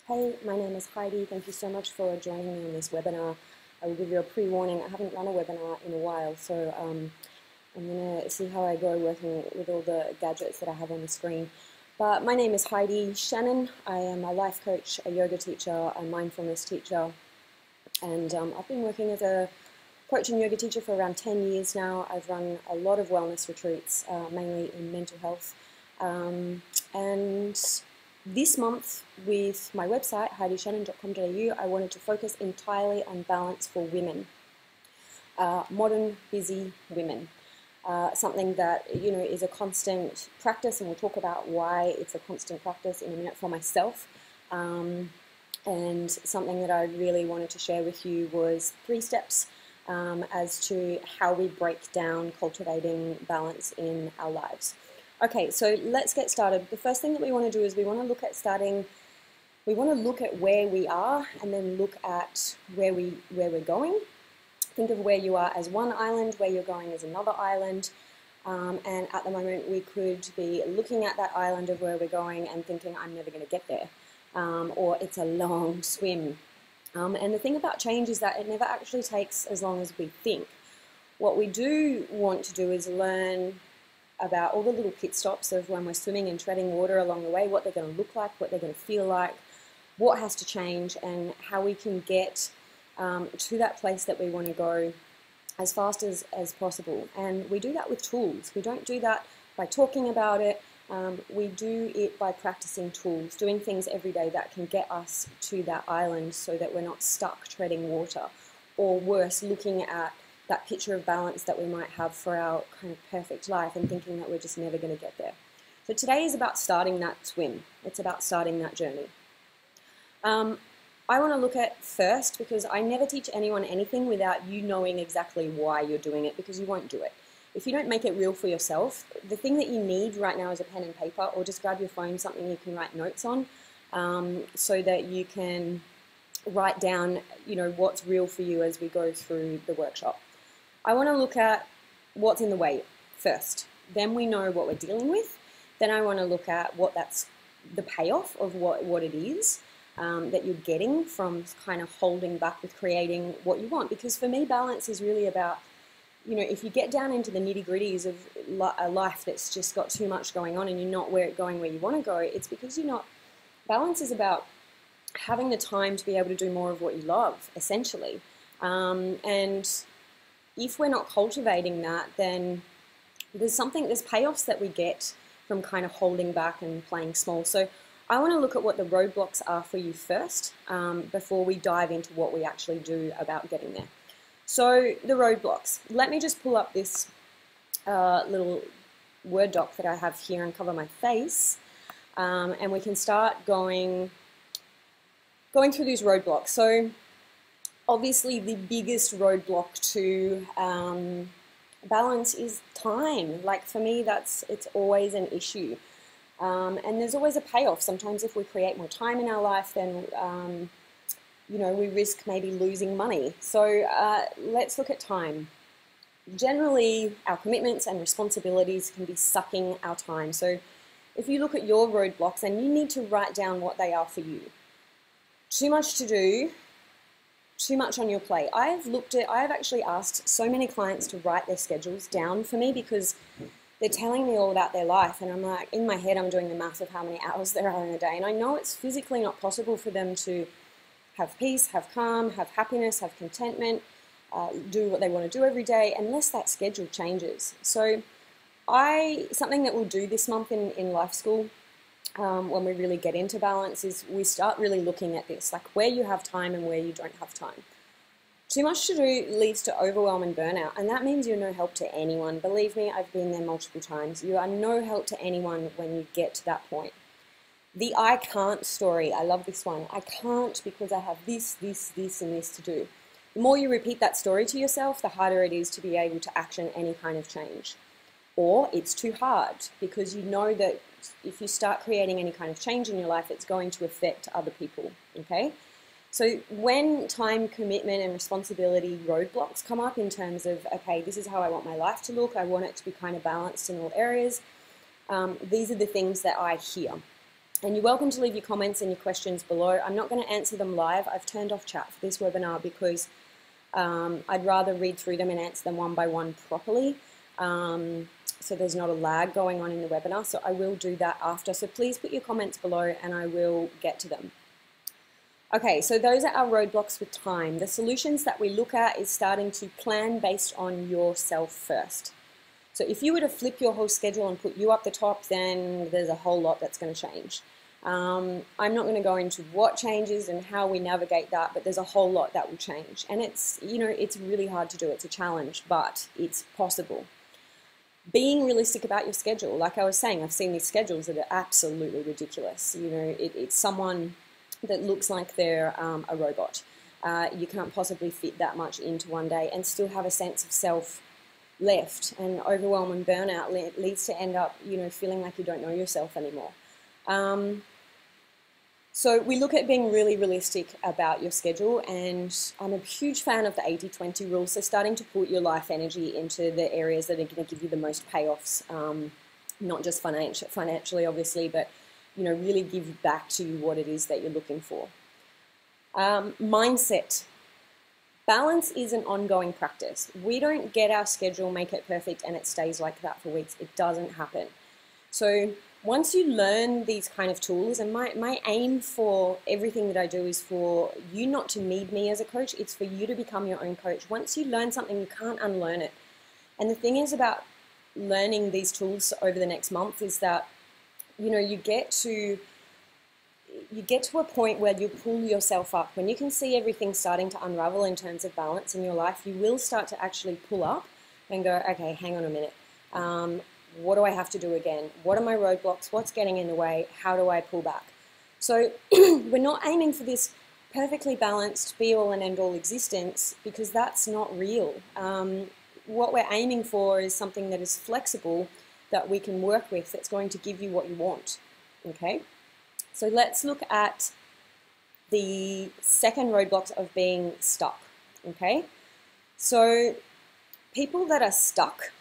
Hey, my name is Heidi. Thank you so much for joining me on this webinar. I will give you a pre-warning. I haven't run a webinar in a while, so I'm going to see how I go working with all the gadgets that I have on the screen. But my name is Heidi Shannon. I am a life coach, a yoga teacher, a mindfulness teacher, and I've been working as a coach and yoga teacher for around 10 years now. I've run a lot of wellness retreats, mainly in mental health, and this month, with my website, heidishannon.com.au, I wanted to focus entirely on balance for women, modern, busy women. Something that, is a constant practice, and we'll talk about why it's a constant practice in a minute for myself. And something that I really wanted to share with you was 3 steps as to how we break down cultivating balance in our lives. Okay, so let's get started. The first thing that we want to do is we want to look at where we are and then look at where we're going. Think of where you are as one island, where you're going as another island. And at the moment we could be looking at that island of where we're going and thinking, I'm never going to get there. Or it's a long swim. And the thing about change is that it never actually takes as long as we think. What we do want to do is learn about all the little pit stops of when we're swimming and treading water along the way, what they're going to look like, what they're going to feel like, what has to change, and how we can get to that place that we want to go as fast as possible. And we do that with tools. We don't do that by talking about it. We do it by practicing tools, doing things every day that can get us to that island so that we're not stuck treading water, or worse, looking at that picture of balance that we might have for our kind of perfect life and thinking that we're just never going to get there. So today is about starting that swim. It's about starting that journey. I want to look at first, because I never teach anyone anything without you knowing exactly why you're doing it, because you won't do it. If you don't make it real for yourself, the thing that you need right now is a pen and paper, or just grab your phone, something you can write notes on, so that you can write down, what's real for you as we go through the workshop. I want to look at what's in the way first. Then we know what we're dealing with. Then I want to look at what that's the payoff of what it is that you're getting from kind of holding back with creating what you want. Because for me, balance is really about, if you get down into the nitty-gritties of a life that's just got too much going on and you're not going where you want to go, it's because you're not. Balance is about having the time to be able to do more of what you love, essentially. And if we're not cultivating that, then there's payoffs that we get from kind of holding back and playing small. So I want to look at what the roadblocks are for you first, before we dive into what we actually do about getting there. So the roadblocks. Let me just pull up this little Word doc that I have here and cover my face, and we can start going through these roadblocks. So obviously, the biggest roadblock to balance is time. Like for me, it's always an issue. And there's always a payoff. Sometimes if we create more time in our life, then, we risk maybe losing money. So let's look at time. Generally, our commitments and responsibilities can be sucking our time. So if you look at your roadblocks, and you need to write down what they are for you. Too much to do, too much on your plate. I have actually asked so many clients to write their schedules down for me, because they're telling me all about their life, and I'm like, in my head, I'm doing the math of how many hours there are in a day, and I know it's physically not possible for them to have peace, have calm, have happiness, have contentment, do what they want to do every day, unless that schedule changes. So something that we'll do this month in Life School, when we really get into balance, is we start really looking at this, like where you have time and where you don't have time. Too much to do leads to overwhelm and burnout, and that means you're no help to anyone. Believe me, I've been there multiple times. You are no help to anyone when you get to that point. The I can't story, I love this one. I can't because I have this, this, this, and this to do. The more you repeat that story to yourself, the harder it is to be able to action any kind of change. Or it's too hard, because you know that if you start creating any kind of change in your life, it's going to affect other people, okay? So when time, commitment, and responsibility roadblocks come up in terms of, okay, this is how I want my life to look, I want it to be kind of balanced in all areas, these are the things that I hear. And you're welcome to leave your comments and your questions below. I'm not going to answer them live. I've turned off chat for this webinar because I'd rather read through them and answer them one by one properly. So there's not a lag going on in the webinar. So I will do that after. So please put your comments below and I will get to them. Okay, so those are our roadblocks with time. The solutions that we look at is starting to plan based on yourself first. So if you were to flip your whole schedule and put you up the top, then there's a whole lot that's going to change. I'm not going to go into what changes and how we navigate that, but there's a whole lot that will change. And it's, you know, it's really hard to do. It's a challenge, but it's possible. Being realistic about your schedule. Like I was saying, I've seen these schedules that are absolutely ridiculous. You know, it's someone that looks like they're a robot. You can't possibly fit that much into one day and still have a sense of self left, and overwhelm and burnout leads to end up, you know, feeling like you don't know yourself anymore. So we look at being really realistic about your schedule, and I'm a huge fan of the 80-20 rule, so starting to put your life energy into the areas that are going to give you the most payoffs, not just financially obviously, but, you know, really give back to you what it is that you're looking for. Mindset. Balance is an ongoing practice. We don't get our schedule, make it perfect, and it stays like that for weeks. It doesn't happen. So once you learn these kind of tools, and my aim for everything that I do is for you not to need me as a coach, it's for you to become your own coach. Once you learn something, you can't unlearn it. And the thing is about learning these tools over the next month is that, you know, you get to a point where you pull yourself up. When you can see everything starting to unravel in terms of balance in your life, you will start to actually pull up and go, okay, hang on a minute. What do I have to do again? What are my roadblocks? What's getting in the way? How do I pull back? So we're not aiming for this perfectly balanced be-all and end-all existence, because that's not real. What we're aiming for is something that is flexible, that we can work with, that's going to give you what you want, okay? So let's look at the second roadblocks of being stuck, okay? So people that are stuck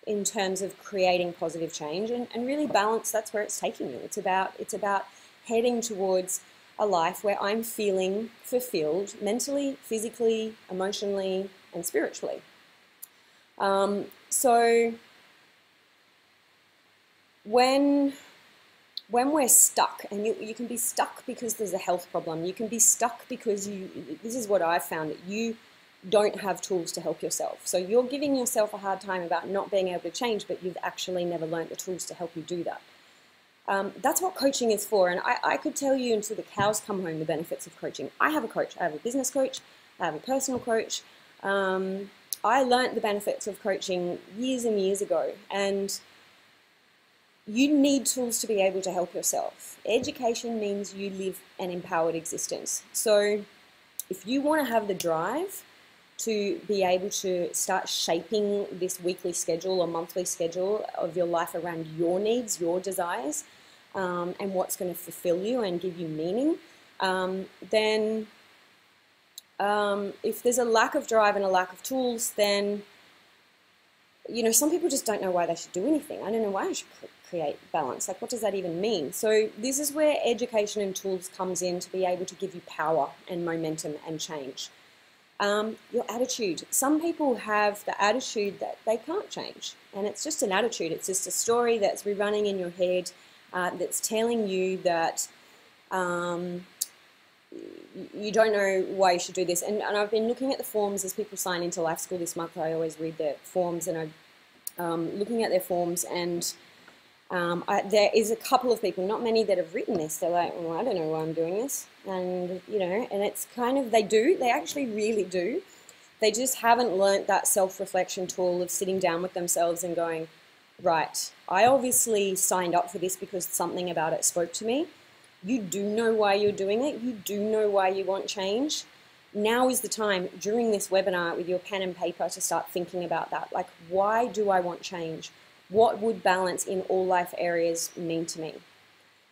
in terms of creating positive change and really balance, that's where it's taking you. It's about heading towards a life where I'm feeling fulfilled mentally, physically, emotionally, and spiritually. So when we're stuck, and you can be stuck because there's a health problem, you can be stuck because this is what I've found, that you don't have tools to help yourself. So you're giving yourself a hard time about not being able to change, but you've actually never learned the tools to help you do that. That's what coaching is for, and I could tell you until the cows come home the benefits of coaching. I have a coach. I have a business coach. I have a personal coach. I learned the benefits of coaching years and years ago, and you need tools to be able to help yourself. Education means you live an empowered existence. So if you want to have the drive to be able to start shaping this weekly schedule or monthly schedule of your life around your needs, your desires, and what's going to fulfill you and give you meaning, then if there's a lack of drive and a lack of tools, then, you know, some people just don't know why they should do anything. I don't know why I should create balance. Like, what does that even mean? So this is where education and tools comes in to be able to give you power and momentum and change. Your attitude. Some people have the attitude that they can't change, and it's just an attitude. It's just a story that's rerunning in your head, that's telling you that you don't know why you should do this. And I've been looking at the forms as people sign into Life School this month. I always read their forms, and I'm looking at their forms, and there is a couple of people, not many, that have written this. They're like, well, I don't know why I'm doing this. And, you know, and it's kind of, they actually really do. They just haven't learnt that self-reflection tool of sitting down with themselves and going, right, I obviously signed up for this because something about it spoke to me. You do know why you're doing it. You do know why you want change. Now is the time, during this webinar, with your pen and paper, to start thinking about that. Like, why do I want change? What would balance in all life areas mean to me?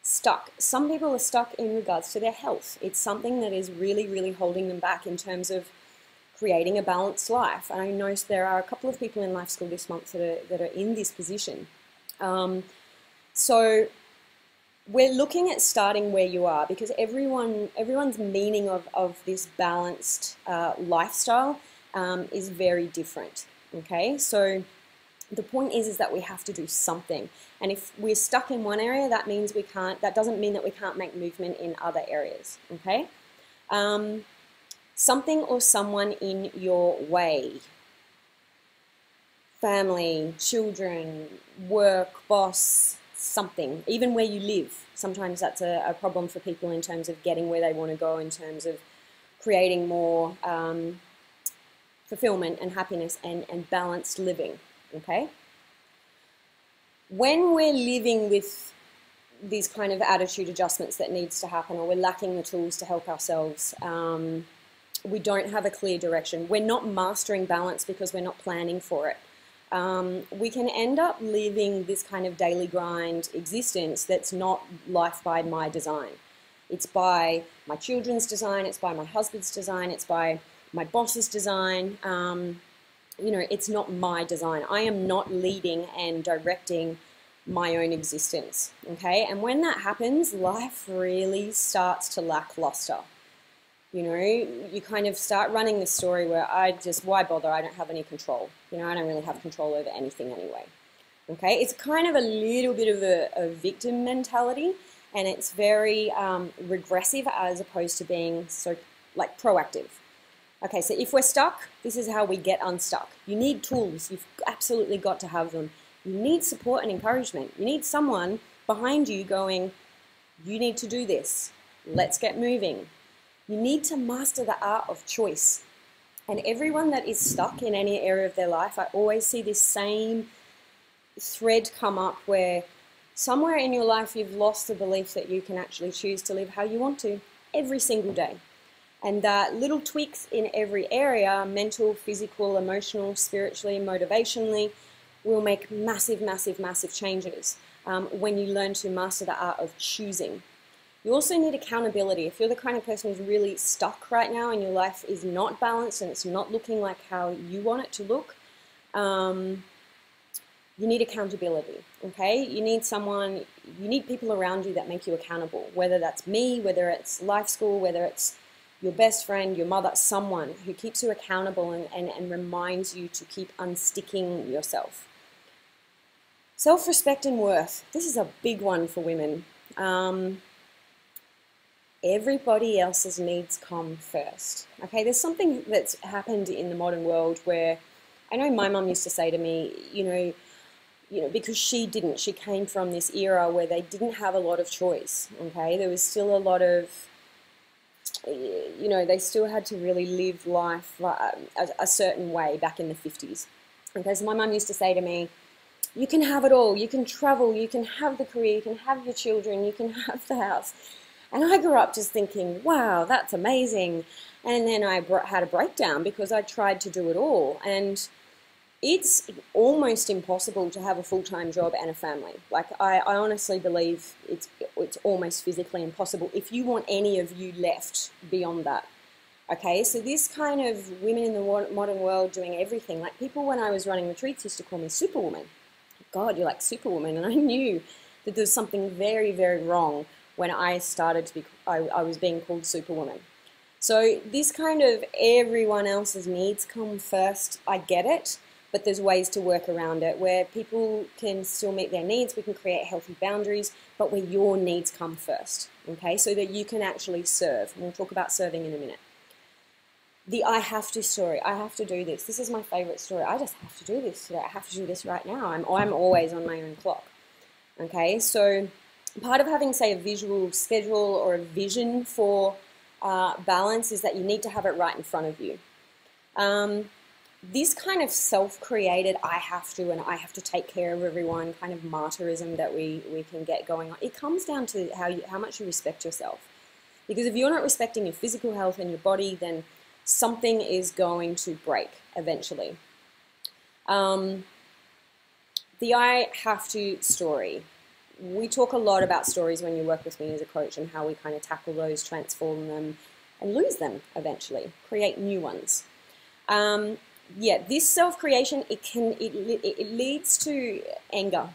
Stuck. Some people are stuck in regards to their health. It's something that is really, really holding them back in terms of creating a balanced life. And I know there are a couple of people in Life School this month that are in this position. So we're looking at starting where you are, because everyone's meaning of this balanced lifestyle is very different. Okay, so the point is that we have to do something, and if we're stuck in one area, that means we can't. That doesn't mean that we can't make movement in other areas. Okay, something or someone in your way. Family, children, work, boss, something, even where you live. Sometimes that's a problem for people in terms of getting where they want to go, in terms of creating more fulfillment and happiness and balanced living, okay? When we're living with these kind of attitude adjustments that needs to happen, or we're lacking the tools to help ourselves, we don't have a clear direction. We're not mastering balance because we're not planning for it. We can end up living this kind of daily grind existence that's not life by my design. It's by my children's design, it's by my husband's design, it's by my boss's design. You know, it's not my design. I am not leading and directing my own existence, okay? And when that happens, life really starts to lackluster. You know, you kind of start running this story where why bother? I don't have any control. You know, I don't really have control over anything anyway. Okay, it's kind of a little bit of a victim mentality, and it's very regressive as opposed to being so like proactive. Okay, so if we're stuck, this is how we get unstuck. You need tools. You've absolutely got to have them. You need support and encouragement. You need someone behind you going, you need to do this. Let's get moving. You need to master the art of choice. And everyone that is stuck in any area of their life, I always see this same thread come up where somewhere in your life you've lost the belief that you can actually choose to live how you want to every single day. And that little tweaks in every area, mental, physical, emotional, spiritually, motivationally, will make massive, massive, massive changes when you learn to master the art of choosing. You also need accountability. If you're the kind of person who's really stuck right now and your life is not balanced and it's not looking like how you want it to look, you need accountability, okay? You need people around you that make you accountable, whether that's me, whether it's life school, whether it's your best friend, your mother, someone who keeps you accountable and reminds you to keep unsticking yourself. Self-respect and worth. This is a big one for women. Everybody else's needs come first. Okay, there's something that's happened in the modern world where I know my mum used to say to me, you know, because she came from this era where they didn't have a lot of choice. Okay, there was still a lot of, you know, they still had to really live life a certain way back in the 50s. Okay, so my mum used to say to me, you can have it all. You can travel. You can have the career. You can have your children. You can have the house. And I grew up just thinking, wow, that's amazing. And then I had a breakdown because I tried to do it all. And it's almost impossible to have a full-time job and a family. Like, I honestly believe it's almost physically impossible if you want any of you left beyond that. Okay, so this kind of women in the modern world doing everything, like people when I was running retreats used to call me Superwoman. God, you're like Superwoman. And I knew that there was something very, very wrong when I started to be, I was being called Superwoman. So this kind of everyone else's needs come first, I get it, but there's ways to work around it where people can still meet their needs, we can create healthy boundaries, but where your needs come first, okay, so that you can actually serve. And we'll talk about serving in a minute. The I have to story, I have to do this. This is my favorite story. I just have to do this today. I have to do this right now. I'm always on my own clock, okay, so part of having, say, a visual schedule or a vision for balance is that you need to have it right in front of you. This kind of self-created I have to and I have to take care of everyone kind of martyrism that we can get going on, it comes down to how much you respect yourself. Because if you're not respecting your physical health and your body, then something is going to break eventually. The I have to story. We talk a lot about stories when you work with me as a coach and how we kind of tackle those, transform them, and lose them eventually, create new ones. Yeah, this self-creation, it leads to anger.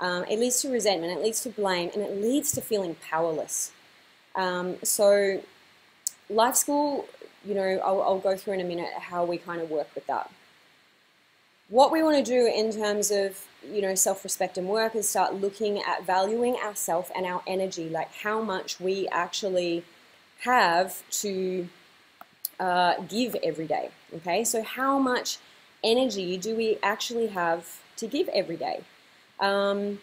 It leads to resentment, it leads to blame, and it leads to feeling powerless. So life school, you know, I'll go through in a minute how we kind of work with that. What we want to do in terms of, you know, self-respect and work is start looking at valuing ourselves and our energy, like how much we actually have to give every day. Okay, so how much energy do we actually have to give every day? And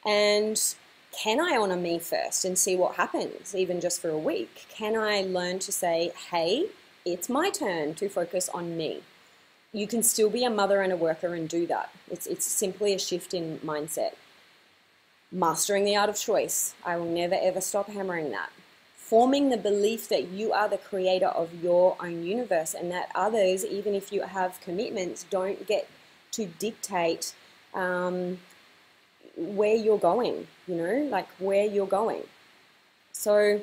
can I honor me first and see what happens, even just for a week? Can I learn to say, hey, it's my turn to focus on me? You can still be a mother and a worker and do that. It's simply a shift in mindset. Mastering the art of choice. I will never ever stop hammering that. Forming the belief that you are the creator of your own universe and that others, even if you have commitments, don't get to dictate where you're going, you know, like where you're going. So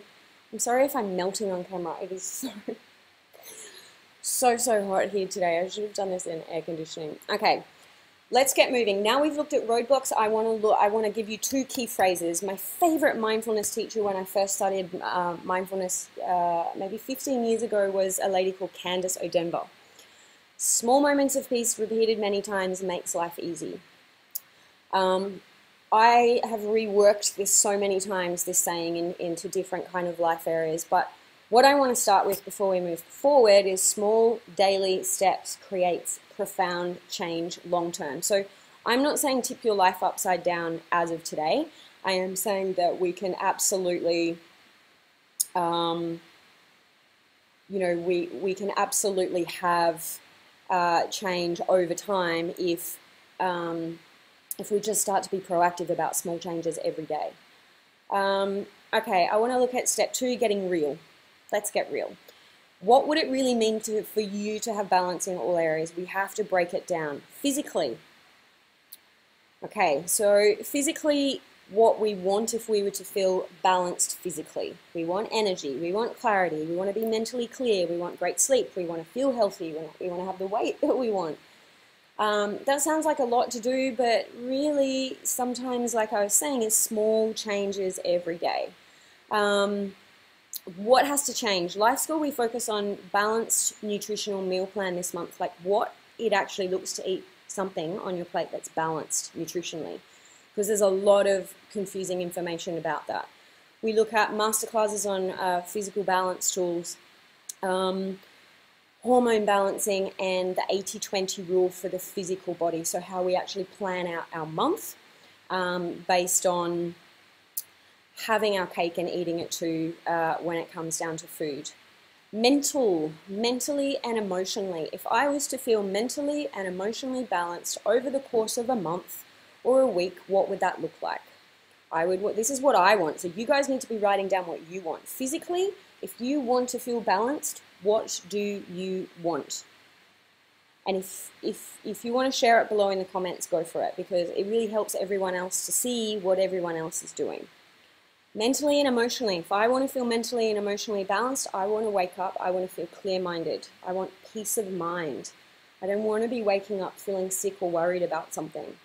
I'm sorry if I'm melting on camera. It is so hot here today. I should have done this in air conditioning. Okay, let's get moving. Now we've looked at roadblocks. I want to give you two key phrases. My favorite mindfulness teacher when I first studied mindfulness maybe 15 years ago was a lady called Candace O'Denver. Small moments of peace repeated many times makes life easy. I have reworked this so many times, this saying, into different kind of life areas, but what I want to start with before we move forward is small daily steps creates profound change long term. So I'm not saying tip your life upside down as of today. I am saying that we can absolutely, you know, we can absolutely have change over time if we just start to be proactive about small changes every day. Okay, I want to look at step 2, getting real. Let's get real. What would it really mean for you to have balance in all areas? We have to break it down. Physically. Okay, so physically, what we want if we were to feel balanced physically. We want energy, we want clarity, we want to be mentally clear, we want great sleep, we want to feel healthy, we want to have the weight that we want. That sounds like a lot to do, but really sometimes, like I was saying, it's small changes every day. What has to change? Life School, we focus on balanced nutritional meal plan this month, like what it actually looks to eat something on your plate that's balanced nutritionally, because there's a lot of confusing information about that. We look at masterclasses on physical balance tools, hormone balancing, and the 80-20 rule for the physical body, so how we actually plan out our month based on having our cake and eating it too when it comes down to food. Mentally and emotionally. If I was to feel mentally and emotionally balanced over the course of a month or a week, what would that look like? This is what I want. So you guys need to be writing down what you want. Physically, if you want to feel balanced, what do you want? And if you want to share it below in the comments, go for it, because it really helps everyone else to see what everyone else is doing. Mentally and emotionally. If I want to feel mentally and emotionally balanced, I want to wake up, I want to feel clear-minded. I want peace of mind. I don't want to be waking up feeling sick or worried about something.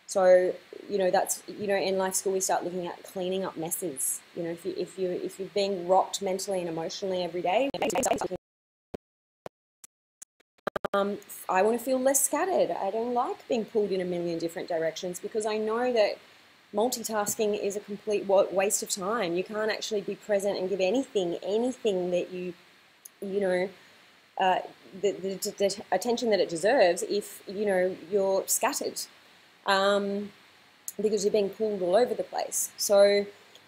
So, you know, that's, you know, in Life School we start looking at cleaning up messes. You know, if you're being rocked mentally and emotionally every day, I want to feel less scattered. I don't like being pulled in a million different directions, because I know that multitasking is a complete waste of time. You can't actually be present and give anything that you know, the attention that it deserves if, you know, you're scattered, because you're being pulled all over the place. So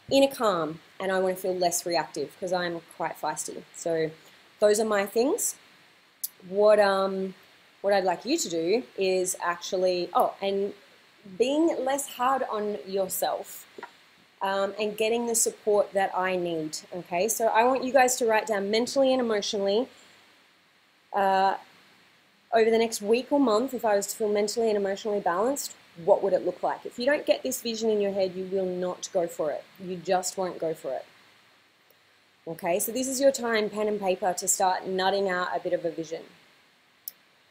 inner calm, and I want to feel less reactive because I'm quite feisty. So those are my things. What I'd like you to do is actually, and being less hard on yourself, and getting the support that I need, okay? So I want you guys to write down mentally and emotionally, over the next week or month, if I was to feel mentally and emotionally balanced, what would it look like? If you don't get this vision in your head, you will not go for it. You just won't go for it. Okay, so this is your time, pen and paper, to start nutting out a bit of a vision.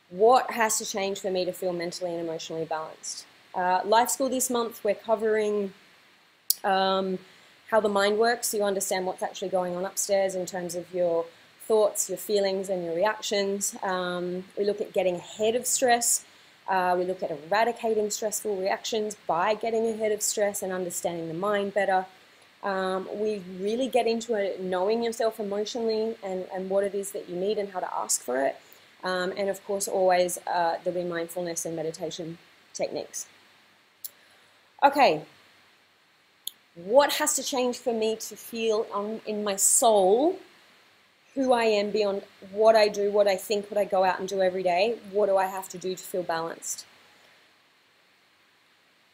What has to change for me to feel mentally and emotionally balanced? Life School this month, we're covering how the mind works, so you understand what's actually going on upstairs in terms of your thoughts, your feelings, and your reactions. We look at getting ahead of stress. We look at eradicating stressful reactions by getting ahead of stress and understanding the mind better. We really get into it, knowing yourself emotionally and what it is that you need and how to ask for it. And of course, always the mindfulness and meditation techniques. Okay, what has to change for me to feel in my soul who I am beyond what I do, what I think, what I go out and do every day? What do I have to do to feel balanced?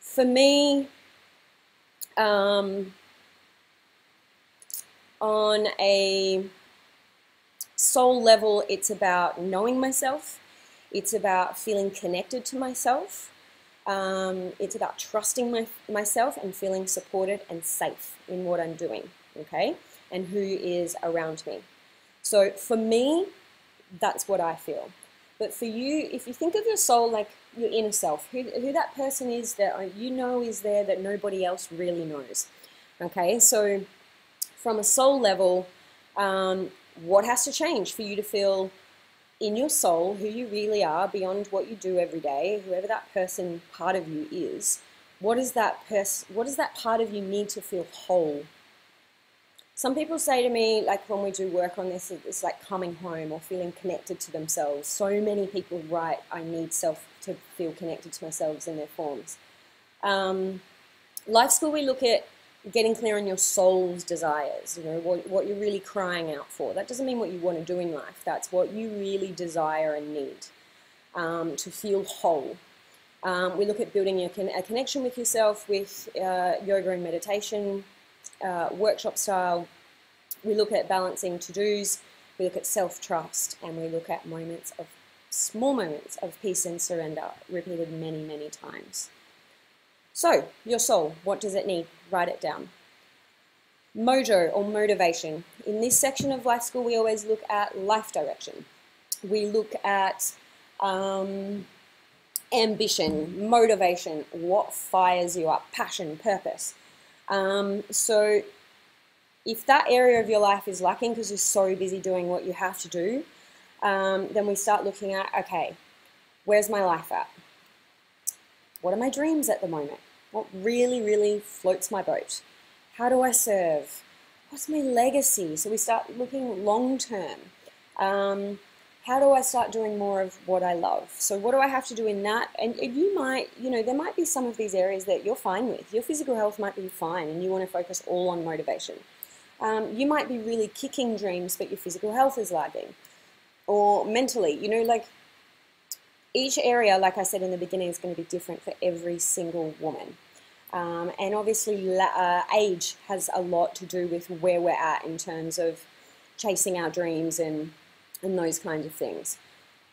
For me, on a soul level, it's about knowing myself. It's about feeling connected to myself. It's about trusting myself and feeling supported and safe in what I'm doing, okay? And who is around me. So for me, that's what I feel. But for you, if you think of your soul like your inner self, who that person is that you know is there that nobody else really knows, okay? So from a soul level, what has to change for you to feel in your soul who you really are beyond what you do every day, whoever that person part of you is? What does that part of you need to feel whole? Some people say to me, like when we do work on this, it's like coming home or feeling connected to themselves. So many people write, I need to feel connected to myself in their forms. Life School, we look at getting clear on your soul's desires, you know, what you're really crying out for. That doesn't mean what you want to do in life. That's what you really desire and need to feel whole. We look at building a connection with yourself with yoga and meditation, workshop style. We look at balancing to-dos. We look at self-trust, and we look at small moments of peace and surrender, repeated many, many times. So, your soul, what does it need? Write it down. Mojo or motivation. In this section of Life School, we always look at life direction. We look at ambition, motivation, what fires you up, passion, purpose. So if that area of your life is lacking because you're so busy doing what you have to do, then we start looking at, okay, where's my life at? What are my dreams at the moment? What really, really floats my boat? How do I serve? What's my legacy? So we start looking long term. How do I start doing more of what I love? So what do I have to do in that? And you might, there might be some of these areas that you're fine with. Your physical health might be fine and you want to focus all on motivation. You might be really kicking dreams, but your physical health is lagging. Or mentally, like each area, like I said in the beginning, is going to be different for every single woman. And obviously age has a lot to do with where we're at in terms of chasing our dreams and those kinds of things.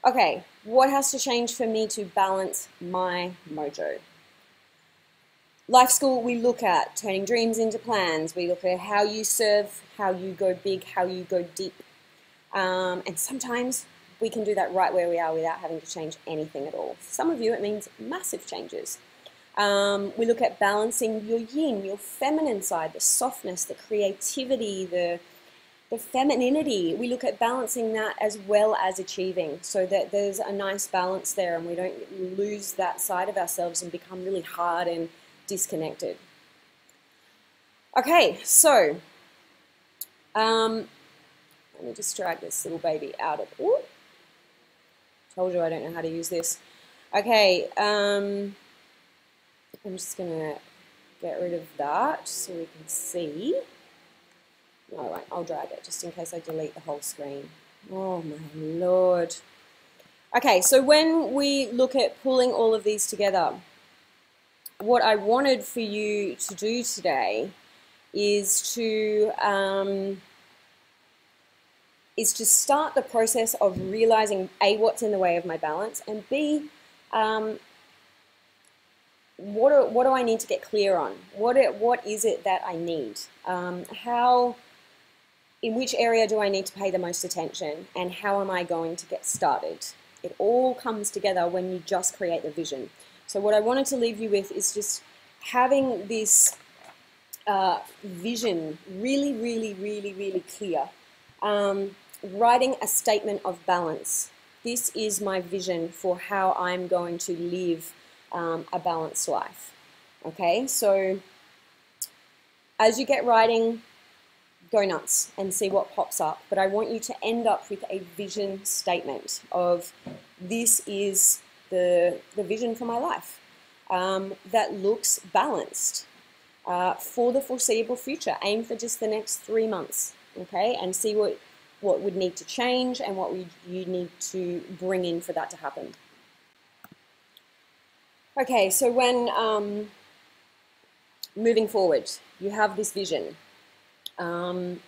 Okay, what has to change for me to balance my mojo? Life School, we look at turning dreams into plans. We look at how you serve, how you go big, how you go deep. And sometimes we can do that right where we are without having to change anything at all. For some of you, it means massive changes. We look at balancing your yin, your feminine side, the softness, the creativity, the femininity. We look at balancing that as well as achieving, so that there's a nice balance there and we don't lose that side of ourselves and become really hard and disconnected. Okay, so let me just drag this little baby out of, ooh, told you I don't know how to use this. Okay, I'm just going to get rid of that so we can see. No, I won't. I'll drag it just in case I delete the whole screen. Oh my Lord. Okay, so when we look at pulling all of these together, what I wanted for you to do today is to start the process of realizing A, what's in the way of my balance, and B, what do I need to get clear on? What is it that I need? In which area do I need to pay the most attention, and how am I going to get started? It all comes together when you just create the vision. So what I wanted to leave you with is just having this vision really, really, really, really clear. Writing a statement of balance. This is my vision for how I'm going to live a balanced life. Okay, so as you get writing, go nuts and see what pops up. But I want you to end up with a vision statement of this is the vision for my life that looks balanced for the foreseeable future. Aim for just the next 3 months, okay, and see what would need to change and what you need to bring in for that to happen. Okay, so when moving forward, you have this vision. You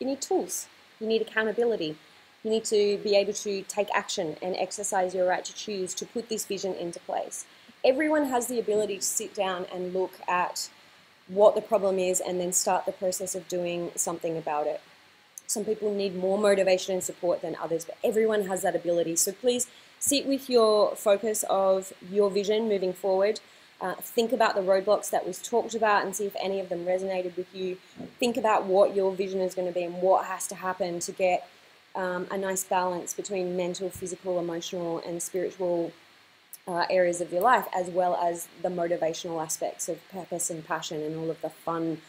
need tools. You need accountability. You need to be able to take action and exercise your right to choose to put this vision into place. Everyone has the ability to sit down and look at what the problem is and then start the process of doing something about it. Some people need more motivation and support than others, but everyone has that ability. So please sit with your focus of your vision moving forward. Think about the roadblocks that we've talked about and see if any of them resonated with you. Think about what your vision is going to be and what has to happen to get a nice balance between mental, physical, emotional, and spiritual areas of your life, as well as the motivational aspects of purpose and passion and all of the fun,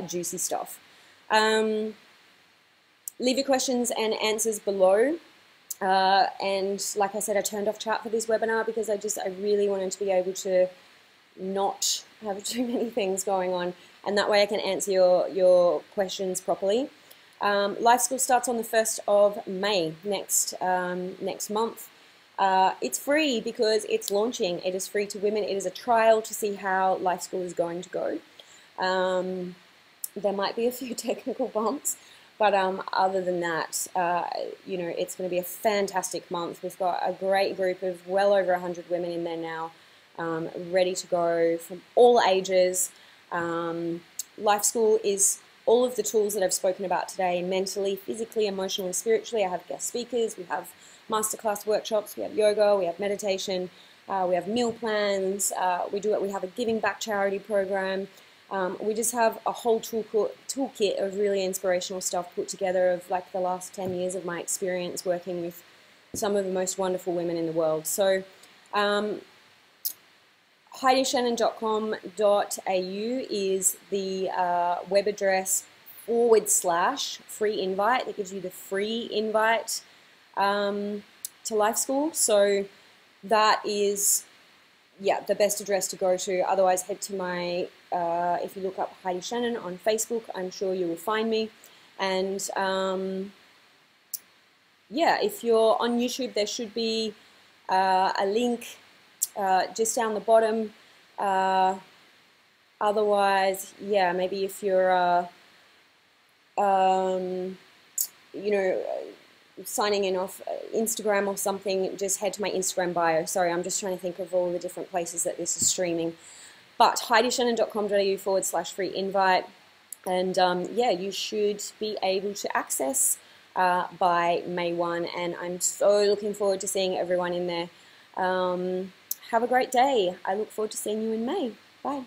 juicy stuff. Leave your questions and answers below. And like I said, I turned off chat for this webinar because I really wanted to be able to not have too many things going on, and that way I can answer your questions properly. Life School starts on the 1st of May next month. It's free because it's launching. It is free to women. It is a trial to see how Life School is going to go. There might be a few technical bumps, but other than that, you know, it's going to be a fantastic month. We've got a great group of well over 100 women in there now, ready to go from all ages. Life School is all of the tools that I've spoken about today, mentally, physically, emotionally, spiritually. I have guest speakers, we have masterclass workshops, we have yoga, we have meditation, we have meal plans, we have a giving back charity program. We just have a whole toolkit of really inspirational stuff put together of like the last 10 years of my experience working with some of the most wonderful women in the world. So HeidiShannon.com.au is the web address /free invite that gives you the free invite to Life School. So that is, yeah, the best address to go to. Otherwise, head to my, if you look up Heidi Shannon on Facebook, I'm sure you will find me. And yeah, if you're on YouTube, there should be a link just down the bottom. Otherwise, yeah, maybe if you're, you know, signing in off Instagram or something, just head to my Instagram bio. Sorry, I'm just trying to think of all the different places that this is streaming. But HeidiShannon.com.au /free invite. And yeah, you should be able to access by May 1. And I'm so looking forward to seeing everyone in there. Have a great day. I look forward to seeing you in May. Bye.